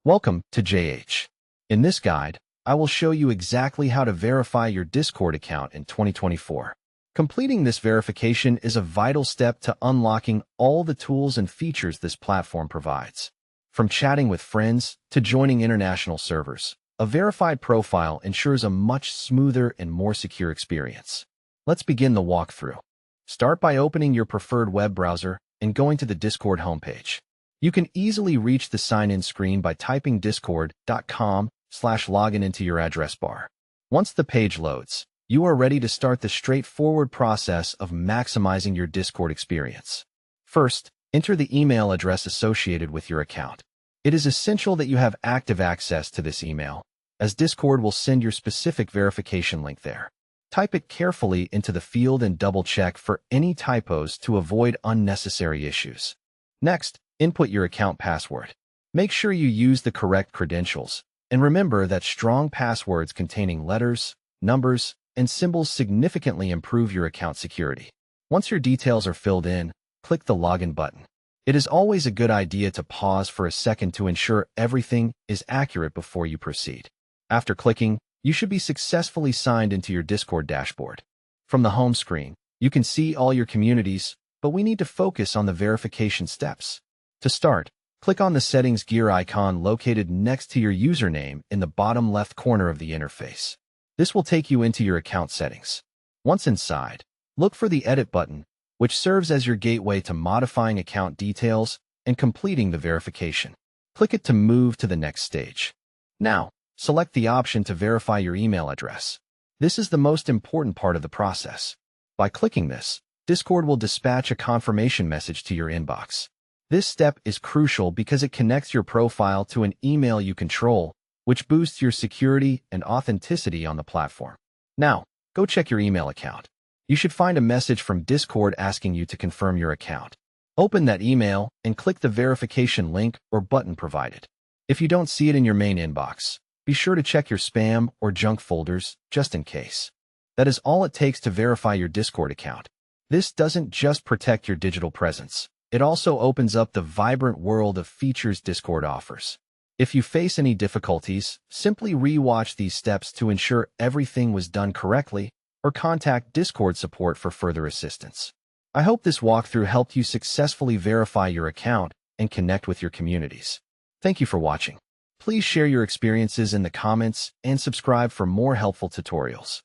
Welcome to JH. In this guide, I will show you exactly how to verify your Discord account in 2024. Completing this verification is a vital step to unlocking all the tools and features this platform provides. From chatting with friends to joining international servers, a verified profile ensures a much smoother and more secure experience. Let's begin the walkthrough. Start by opening your preferred web browser and going to the Discord homepage. You can easily reach the sign-in screen by typing discord.com/login into your address bar. Once the page loads, you are ready to start the straightforward process of maximizing your Discord experience. First, enter the email address associated with your account. It is essential that you have active access to this email, as Discord will send your specific verification link there. Type it carefully into the field and double-check for any typos to avoid unnecessary issues. Next, input your account password. Make sure you use the correct credentials, and remember that strong passwords containing letters, numbers, and symbols significantly improve your account security. Once your details are filled in, click the Login button. It is always a good idea to pause for a second to ensure everything is accurate before you proceed. After clicking, you should be successfully signed into your Discord dashboard. From the home screen, you can see all your communities, but we need to focus on the verification steps. To start, click on the Settings gear icon located next to your username in the bottom left corner of the interface. This will take you into your account settings. Once inside, look for the Edit button, which serves as your gateway to modifying account details and completing the verification. Click it to move to the next stage. Now, select the option to verify your email address. This is the most important part of the process. By clicking this, Discord will dispatch a confirmation message to your inbox. This step is crucial because it connects your profile to an email you control, which boosts your security and authenticity on the platform. Now, go check your email account. You should find a message from Discord asking you to confirm your account. Open that email and click the verification link or button provided. If you don't see it in your main inbox, be sure to check your spam or junk folders just in case. That is all it takes to verify your Discord account. This doesn't just protect your digital presence. It also opens up the vibrant world of features Discord offers. If you face any difficulties, simply re-watch these steps to ensure everything was done correctly, or contact Discord support for further assistance. I hope this walkthrough helped you successfully verify your account and connect with your communities. Thank you for watching. Please share your experiences in the comments and subscribe for more helpful tutorials.